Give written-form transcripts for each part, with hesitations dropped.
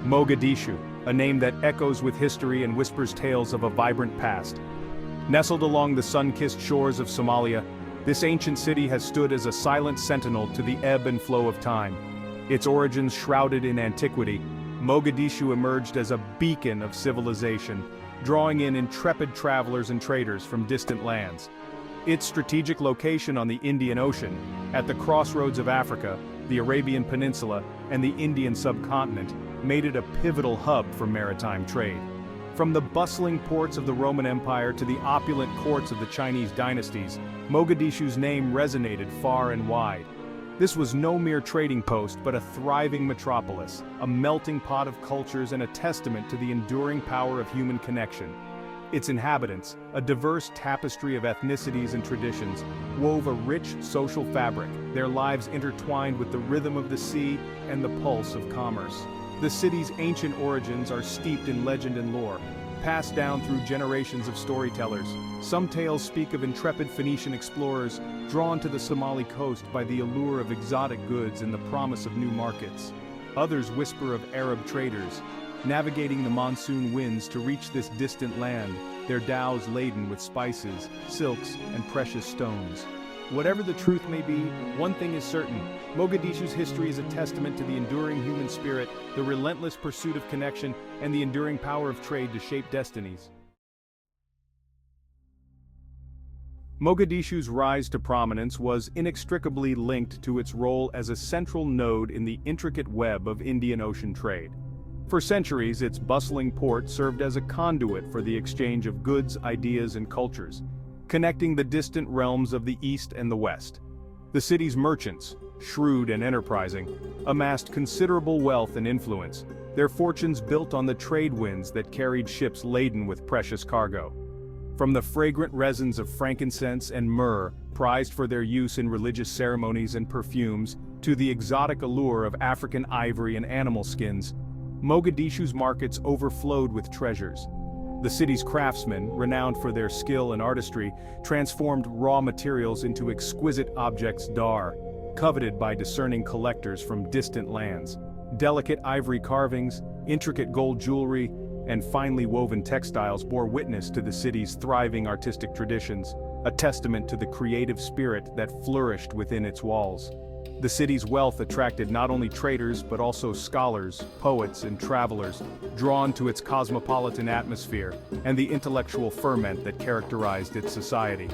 Mogadishu, a name that echoes with history and whispers tales of a vibrant past. Nestled along the sun-kissed shores of Somalia, this ancient city has stood as a silent sentinel to the ebb and flow of time. Its origins shrouded in antiquity, Mogadishu emerged as a beacon of civilization, drawing in intrepid travelers and traders from distant lands. Its strategic location on the Indian Ocean, at the crossroads of Africa, the Arabian Peninsula, and the Indian subcontinent, made it a pivotal hub for maritime trade. From the bustling ports of the Roman Empire to the opulent courts of the Chinese dynasties, Mogadishu's name resonated far and wide. This was no mere trading post but a thriving metropolis, a melting pot of cultures and a testament to the enduring power of human connection. Its inhabitants, a diverse tapestry of ethnicities and traditions, wove a rich social fabric, their lives intertwined with the rhythm of the sea and the pulse of commerce. The city's ancient origins are steeped in legend and lore, passed down through generations of storytellers. Some tales speak of intrepid Phoenician explorers drawn to the Somali coast by the allure of exotic goods and the promise of new markets. Others whisper of Arab traders, navigating the monsoon winds to reach this distant land, their dhows laden with spices, silks, and precious stones. Whatever the truth may be, one thing is certain: Mogadishu's history is a testament to the enduring human spirit, the relentless pursuit of connection, and the enduring power of trade to shape destinies. Mogadishu's rise to prominence was inextricably linked to its role as a central node in the intricate web of Indian Ocean trade. For centuries, its bustling port served as a conduit for the exchange of goods, ideas, and cultures, connecting the distant realms of the East and the West. The city's merchants, shrewd and enterprising, amassed considerable wealth and influence, their fortunes built on the trade winds that carried ships laden with precious cargo. From the fragrant resins of frankincense and myrrh, prized for their use in religious ceremonies and perfumes, to the exotic allure of African ivory and animal skins, Mogadishu's markets overflowed with treasures. The city's craftsmen, renowned for their skill and artistry, transformed raw materials into exquisite objects d'art, coveted by discerning collectors from distant lands. Delicate ivory carvings, intricate gold jewelry, and finely woven textiles bore witness to the city's thriving artistic traditions, a testament to the creative spirit that flourished within its walls. The city's wealth attracted not only traders but also scholars, poets, and travelers, drawn to its cosmopolitan atmosphere and the intellectual ferment that characterized its society.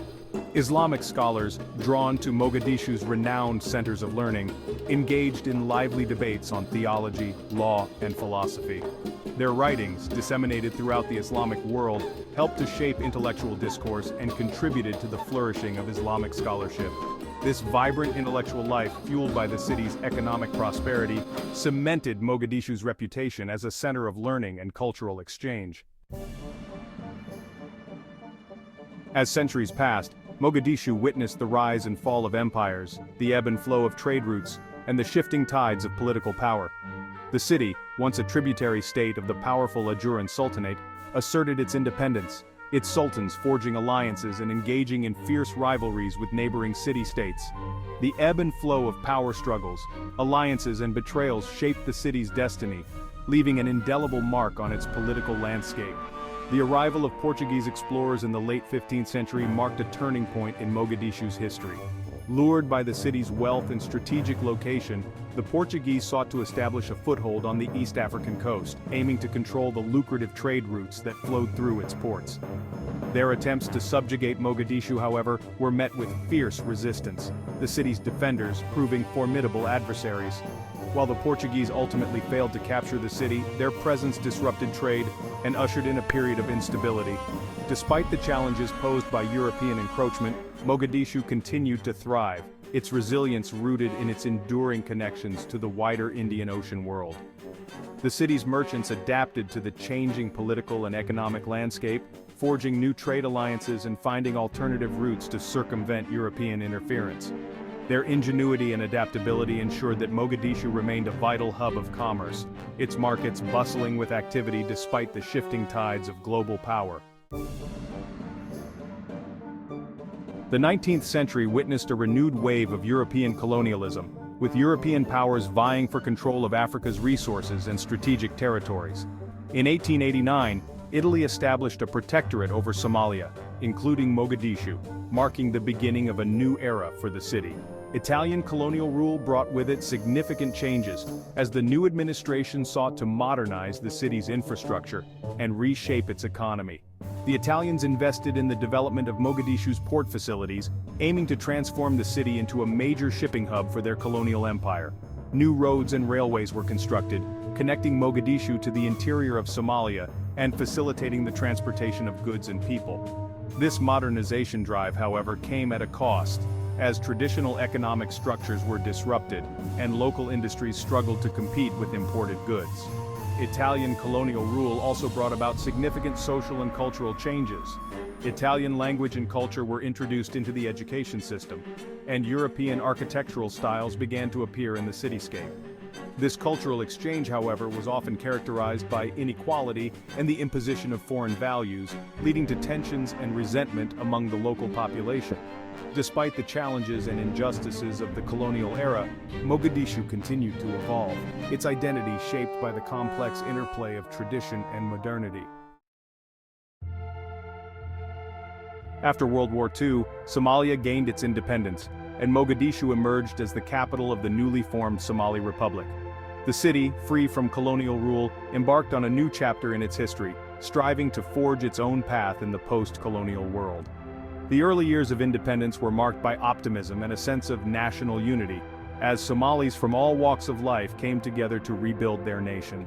Islamic scholars, drawn to Mogadishu's renowned centers of learning, engaged in lively debates on theology, law, and philosophy. Their writings, disseminated throughout the Islamic world, helped to shape intellectual discourse and contributed to the flourishing of Islamic scholarship. This vibrant intellectual life, fueled by the city's economic prosperity, cemented Mogadishu's reputation as a center of learning and cultural exchange. As centuries passed, Mogadishu witnessed the rise and fall of empires, the ebb and flow of trade routes, and the shifting tides of political power. The city, once a tributary state of the powerful Ajuran Sultanate, asserted its independence, its sultans forging alliances and engaging in fierce rivalries with neighboring city-states. The ebb and flow of power struggles, alliances and betrayals shaped the city's destiny, leaving an indelible mark on its political landscape. The arrival of Portuguese explorers in the late 15th century marked a turning point in Mogadishu's history. Lured by the city's wealth and strategic location, the Portuguese sought to establish a foothold on the East African coast, aiming to control the lucrative trade routes that flowed through its ports. Their attempts to subjugate Mogadishu, however, were met with fierce resistance, the city's defenders proving formidable adversaries. While the Portuguese ultimately failed to capture the city, their presence disrupted trade and ushered in a period of instability. Despite the challenges posed by European encroachment, Mogadishu continued to thrive, its resilience rooted in its enduring connections to the wider Indian Ocean world. The city's merchants adapted to the changing political and economic landscape, forging new trade alliances and finding alternative routes to circumvent European interference. Their ingenuity and adaptability ensured that Mogadishu remained a vital hub of commerce, its markets bustling with activity despite the shifting tides of global power. The 19th century witnessed a renewed wave of European colonialism, with European powers vying for control of Africa's resources and strategic territories. In 1889, Italy established a protectorate over Somalia, including Mogadishu, marking the beginning of a new era for the city. Italian colonial rule brought with it significant changes, as the new administration sought to modernize the city's infrastructure and reshape its economy. The Italians invested in the development of Mogadishu's port facilities, aiming to transform the city into a major shipping hub for their colonial empire. New roads and railways were constructed, connecting Mogadishu to the interior of Somalia and facilitating the transportation of goods and people. This modernization drive, however, came at a cost, as traditional economic structures were disrupted and local industries struggled to compete with imported goods. Italian colonial rule also brought about significant social and cultural changes. Italian language and culture were introduced into the education system, and European architectural styles began to appear in the cityscape. This cultural exchange, however, was often characterized by inequality and the imposition of foreign values, leading to tensions and resentment among the local population. Despite the challenges and injustices of the colonial era, Mogadishu continued to evolve, its identity shaped by the complex interplay of tradition and modernity. After World War II, Somalia gained its independence, and Mogadishu emerged as the capital of the newly formed Somali Republic. The city, free from colonial rule, embarked on a new chapter in its history, striving to forge its own path in the post-colonial world. The early years of independence were marked by optimism and a sense of national unity, as Somalis from all walks of life came together to rebuild their nation.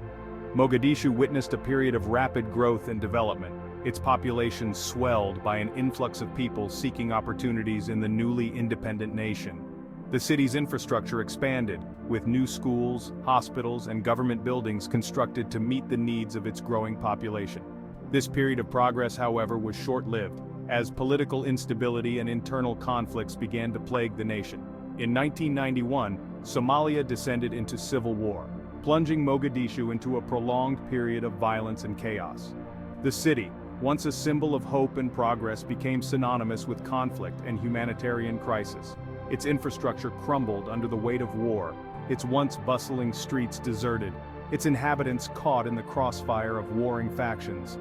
Mogadishu witnessed a period of rapid growth and development, its population swelled by an influx of people seeking opportunities in the newly independent nation. The city's infrastructure expanded, with new schools, hospitals, and government buildings constructed to meet the needs of its growing population. This period of progress, however, was short-lived, as political instability and internal conflicts began to plague the nation. In 1991, Somalia descended into civil war, plunging Mogadishu into a prolonged period of violence and chaos. The city, once a symbol of hope and progress, became synonymous with conflict and humanitarian crisis. Its infrastructure crumbled under the weight of war, its once bustling streets deserted, its inhabitants caught in the crossfire of warring factions.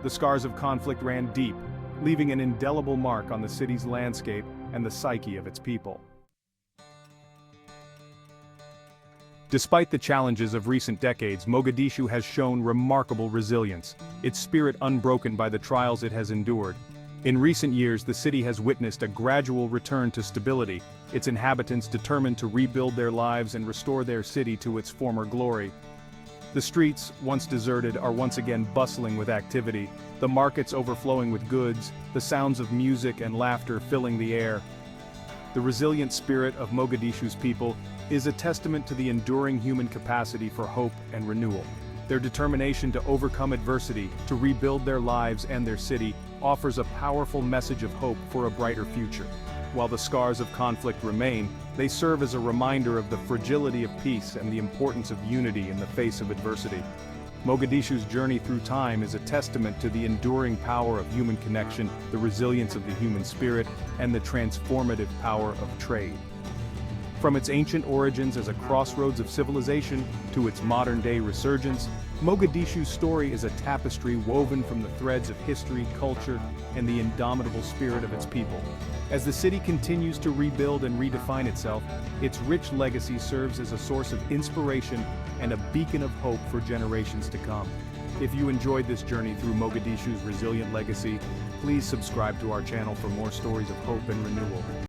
The scars of conflict ran deep, leaving an indelible mark on the city's landscape and the psyche of its people. Despite the challenges of recent decades, Mogadishu has shown remarkable resilience, its spirit unbroken by the trials it has endured. In recent years, the city has witnessed a gradual return to stability, its inhabitants determined to rebuild their lives and restore their city to its former glory. The streets, once deserted, are once again bustling with activity, the markets overflowing with goods, the sounds of music and laughter filling the air. The resilient spirit of Mogadishu's people is a testament to the enduring human capacity for hope and renewal. Their determination to overcome adversity, to rebuild their lives and their city, offers a powerful message of hope for a brighter future. While the scars of conflict remain, they serve as a reminder of the fragility of peace and the importance of unity in the face of adversity. Mogadishu's journey through time is a testament to the enduring power of human connection, the resilience of the human spirit, and the transformative power of trade. From its ancient origins as a crossroads of civilization to its modern-day resurgence, Mogadishu's story is a tapestry woven from the threads of history, culture, and the indomitable spirit of its people. As the city continues to rebuild and redefine itself, its rich legacy serves as a source of inspiration and a beacon of hope for generations to come. If you enjoyed this journey through Mogadishu's resilient legacy, please subscribe to our channel for more stories of hope and renewal.